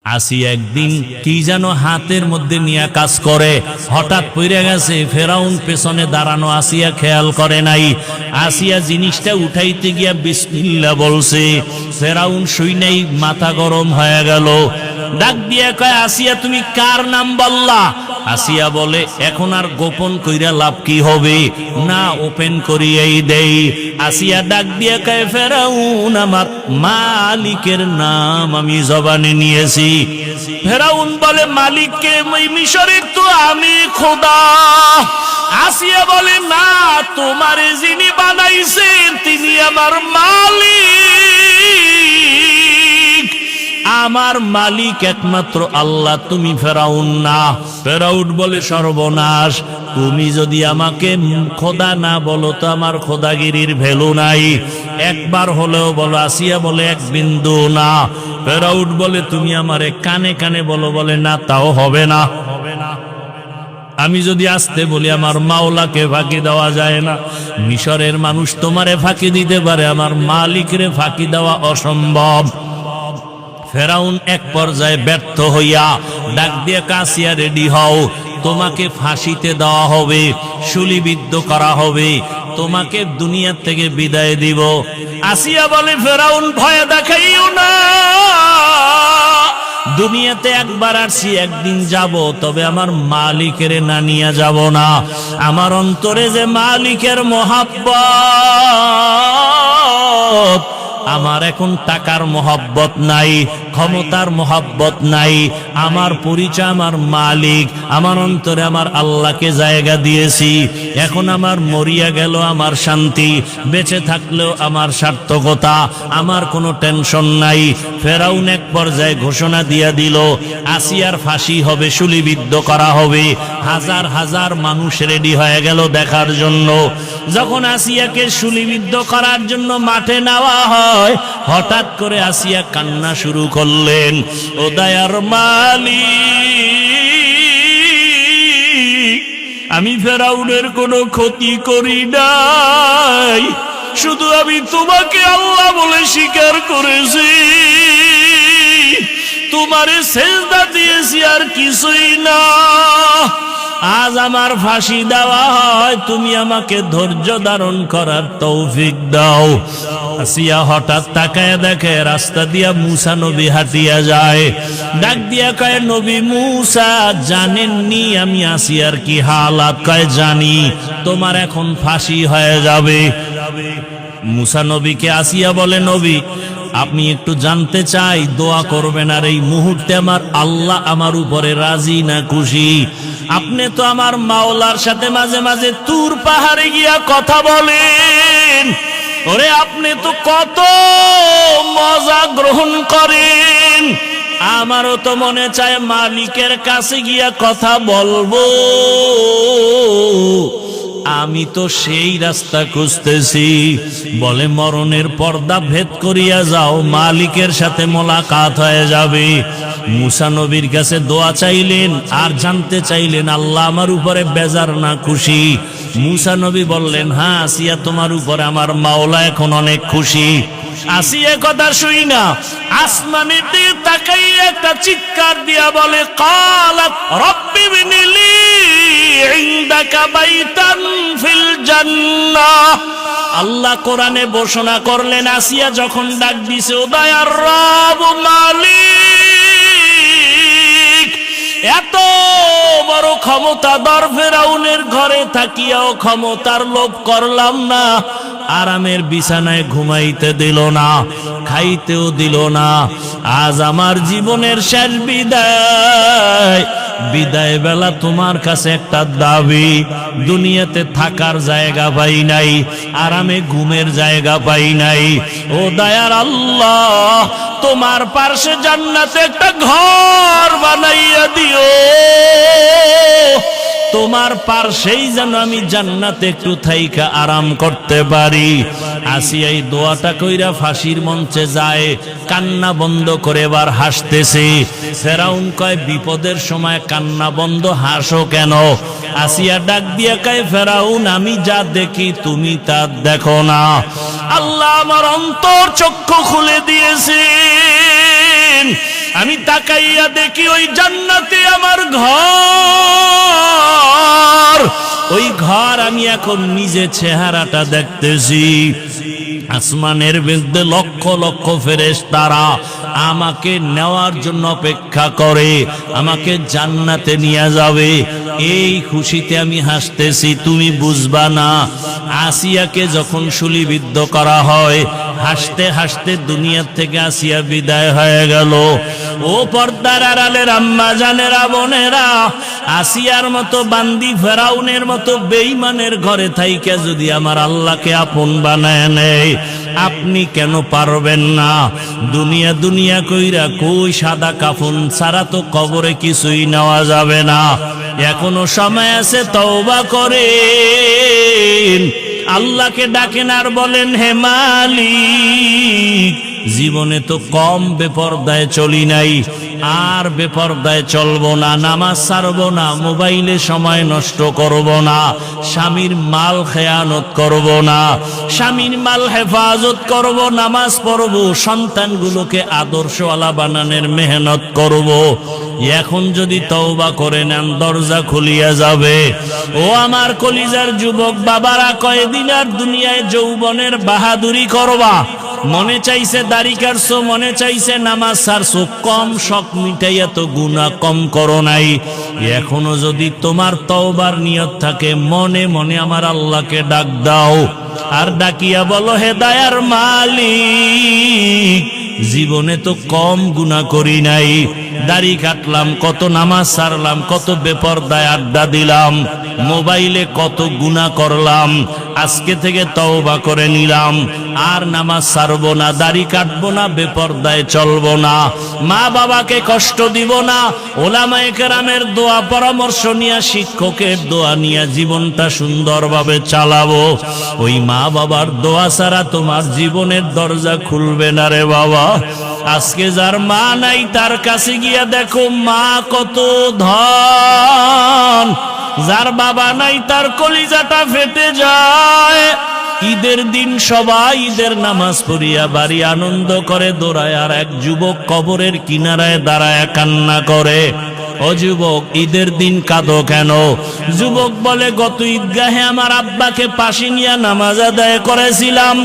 আসিয়া একদিন কি যেন হাতের মধ্যে নিয়ে কাজ করে, হঠাৎ পড়ে গেছে। ফেরাউন পেছনে দাঁড়ানো, আসিয়া খেয়াল করে নাই। আসিয়া জিনিসটা উঠাইতে গিয়া বিসমিল্লাহ বলছে। ফেরাউন শুই নাই, মাথা গরম হয়ে গেল। ডাক দিয়া কয়, আসিয়া তুমি কার নাম বললা? আসিয়া বলে, এখন আর গোপন কইরা লাভ কি হবে, না ওপেন করিয়াই দেই। আসিয়া ডাক দিয়া কয়, ফেরাউন আমার মালিকের নাম আমি জবানে নিয়েছি। ফেরাউন বলে, মালিককে? মিশরের তো আমি খোদা। আসিয়া বলে, না, তোমারে যিনি বানাইছেন তিনি আমার মালিক। আমার মালিক একমাত্র আল্লাহ, তুমি ফেরাউন না। ফেরাউন বলে, সর্বনাশ, তুমি যদি আমাকে খোদা না বলো তো আমার খোদাগিরির ভ্যালু নাই। একবার হলেও বলো। আসিয়া বলে, এক বিন্দু না। ফেরাউন বলে, তুমি আমারে কানে কানে বলো। বলে, না, তাও হবে না। আমি যদি আসতে বলি আমার মাওলাকে ফাঁকি দেওয়া যায় না। মিশরের মানুষ তোমারে ফাঁকি দিতে পারে, আমার মালিকরে ফাঁকি দেওয়া অসম্ভব। ফেরাউন এক পর্যায়ে ব্যর্থ হইয়া ডাক দিয়ে, আসিয়া রেডি হও, তোমাকে ফাঁসিতে দেওয়া হবে, শুলিবিদ্ধ করা হবে, তোমাকে দুনিয়া থেকে বিদায় দিব। আসিয়া বলে, ফেরাউন ভয় দেখাইও না, দুনিয়াতে একবার আসছি, একদিন যাব, তবে আমার মালিকের না নিয়ে যাব না। আমার অন্তরে যে মালিকের মহাব্বত, আমার এখন টাকার মহব্বত নাই, ক্ষমতার মহব্বত নাই। আমার পরিচয় আমার মালিক, আমার অন্তরে আমার আল্লাহকে জায়গা দিয়েছি। এখন আমার মরিয়া গেল আমার শান্তি, বেঁচে থাকলেও আমার সার্থকতা, আমার কোনো টেনশন নাই। ফেরাউন এক পর্যায়ে ঘোষণা দিয়া দিল, আসিয়ার ফাঁসি হবে, শুলিবিদ্ধ করা হবে। হাজার হাজার মানুষ রেডি হয়ে গেল দেখার জন্য। যখন আসিয়াকে শুলিবিদ্ধ করার জন্য মাঠে নেওয়া হয়, হঠাৎ করে আসিয়া কান্না শুরু করলেন। ও দয়ার মালিক, আমি ফেরাউনের কোনো ক্ষতি করি নাই, শুধু আমি তোমাকে আল্লাহ বলে স্বীকার করেছি, তোমারে সেজদা দিয়েছি, আর কিছুই না। আজ আমার ফাঁসি দেওয়া হয়, তুমি আমাকে ধৈর্য ধারণ করার তৌফিক দাও। আসিয়া হঠাৎ তাকায় দেখে রাস্তা দিয়া মুসা নবী হাঁটিয়া যায়। ডাক দিয়া কয়, নবী মুসা, জানেননি আমি আসিয়ার কি হালাত? কয়, জানি, তোমার এখন ফাঁসি হয়ে যাবে। মুসা নবীকে আসিয়া বলে, নবী, আপনি একটু জানতে চাই, দোয়া করবেন, আর এই মুহূর্তে আমার আল্লাহ আমার উপরে রাজি না খুশি? আপনি তো আমার মাওলার সাথে মাঝে মাঝে তুর পাহাড়ে গিয়া কথা বলেন, ওরে আপনি তো কত মজা গ্রহণ করেন। আমারও তো মনে চায় মালিকের কাছে গিয়া কথা বলবো। আমি তো সেই রাস্তা খুঁজতেছি। বলে, মরণের পর্দা ভেদ করিয়া যাও, মালিকের সাথে মোলাকাত হয়ে যাবে। মুসা নবীর কাছে দোয়া চাইলেন, আর জানতে চাইলেন আল্লাহ আমার উপরে বেজার না খুশি? মুসা নবী বললেন, হ্যাঁ আসিয়া, তোমার উপরে আমার মাওলা এখন অনেক খুশি। আসিয়া কথা শুই না আসমানের দিকে তাকাইয়া একটা চিৎকার দিয়া বলে, কালাত রব্বি বিনিলি ইনদাকা বাইতান ফিল জান্নাহ। আল্লাহ কোরআনে ঘোষণা করলেন, আসিয়া যখন ডাক দিছে, ও দয়ার রব মালিক, এত বড় ক্ষমতাধর ফেরাউনের ঘরে থাকিয়াও ক্ষমতার লোভ করলাম না, আরামের বিছানায় ঘুমাইতে দিল না, খাইতেও দিল না। আজ আমার জীবনের শেষ বিদায়, বিদায় বেলা তোমার কাছে একটা দাবি, দুনিয়াতে থাকার জায়গা পাই নাই, আরামে ঘুমের জায়গা পাই নাই। ও দয়ার আল্লাহ, তোমার পার্শ্বে জান্নাতে একটা ঘর বানাইয়া দিও, তোমার পার্শ্বেই যেন আমি জান্নাতে একটু থাইকা আরাম করতে পারি। আসিয়া এই দোয়াটা কইরা ফাঁসির মঞ্চে যায়, কান্না বন্ধ করে এবার হাসতেছে। ফেরাউন কয়, বিপদের সময় কান্না বন্ধ, হাসো কেন? আসিয়া ডাক দিয়া কয়, ফেরাউন, আমি যা দেখি তুমি তা দেখো না। আল্লাহ আমার অন্তর চক্ষু খুলে দিয়েছে। আমি তাকাইয়া দেখি ওই জান্নাতে আমার ঘর, ওই ঘর আমি এখন নিজে চেহারাটা দেখতেছি। আসমানের মধ্যে লক্ষ লক্ষ ফেরেশতারা আমাকে নেওয়ার জন্য অপেক্ষা করে, আমাকে জান্নাতে নিয়ে যাবে। এই খুশিতে আমি হাসতেছি, তুমি বুঝবা না। আসিয়াকে যখন শুলিবিদ্ধ করা হয়, হাসতে হাসতে দুনিয়ার থেকে আসিয়া বিদায় হয়ে গেল। ও পর্দার আড়ালের আম্মা জানেরা, বোনেরা, আসিয়ার মতো বান্দি, ফেরাউনের মতো বেঈমানের ঘরে থাইকা যদি আমার আল্লাহকে আপন বানায় নেয়, আপনি কেন পারবেন না? দুনিয়া দুনিয়া কইরা কই সাদা কাফন ছাড়া তো কবরে কিছুই নেওয়া যাবে না। এখনো সময় আছে, তওবা করেন, আল্লাহকে ডাকেন আর বলেন, হে মালিক, জীবনে তো কম বেপরদায় চলি নাই, আর বেপরদায় চলবো না, নামাজ ছাড়বো না, মোবাইলে সময় নষ্ট করব না, স্বামীর মাল খেয়ানত করব না, স্বামীর মাল হেফাজত করব, নামাজ পড়ব, সন্তানগুলোকে আদর্শওয়ালা বানানোর মেহনত করব। এখন যদি তওবা করে নেন, দরজা খুলিয়া যাবে। ও আমার কলিজার যুবক বাবারা, কয়দিন আর দুনিয়ায় যৌবনের বাহাদুরি করবা? মনে চাইছে দাড়ি কাটছো, মনে চাইছে নামাজ ছাড়ছো, কম শখ মিটাইয়া তো গুনাহ কম করো নাই। এখনো যদি তোমার তওবার নিয়ত থাকে, মনে মনে আমার আল্লাহকে ডাক দাও, আর ডাকিয়া বলো, হে দয়ার মালিক, জীবনে তো কম গুনাহ করি নাই, দাড়ি কাটলাম, কত নামাজ ছাড়লাম, কত বেপরদায় আড্ডা দিলাম, মোবাইলে কত গুনাহ করলাম, আজকে থেকে তওবা করে নিলাম, আর নামাজ ছাড়বো না, দাড়ি কাটবো না, বেপরদায় চলবো না, মা বাবাকে কষ্ট দিব না, ওলামায়ে কেরামের দোয়া পরামর্শ নিয়ে, শিক্ষকের দোয়া নিয়ে জীবনটা সুন্দরভাবে চালাবো। ওই মা বাবার দোয়া ছাড়া তোমার জীবনের দরজা খুলবে না রে বাবা। আজকে যার মা নাই, তার কাছে গিয়া দেখো মা কত ধন। যার বাবা নাই, তার কলিজাটা ফেটে যায়। ঈদের দিন সবাই ঈদের নামাজ পড়িয়া বাড়ি আনন্দ করে দৌড়ায়, আর এক যুবক কবরের কিনারায় দাঁড়ায় কান্না করে। ও যুবক, ঈদের দিন কাঁদো কেন? যুবক বলে, গত ঈদগাহে আমার আব্বাকে পাশে নিয়ে নামাজ আদায় করেছিলাম।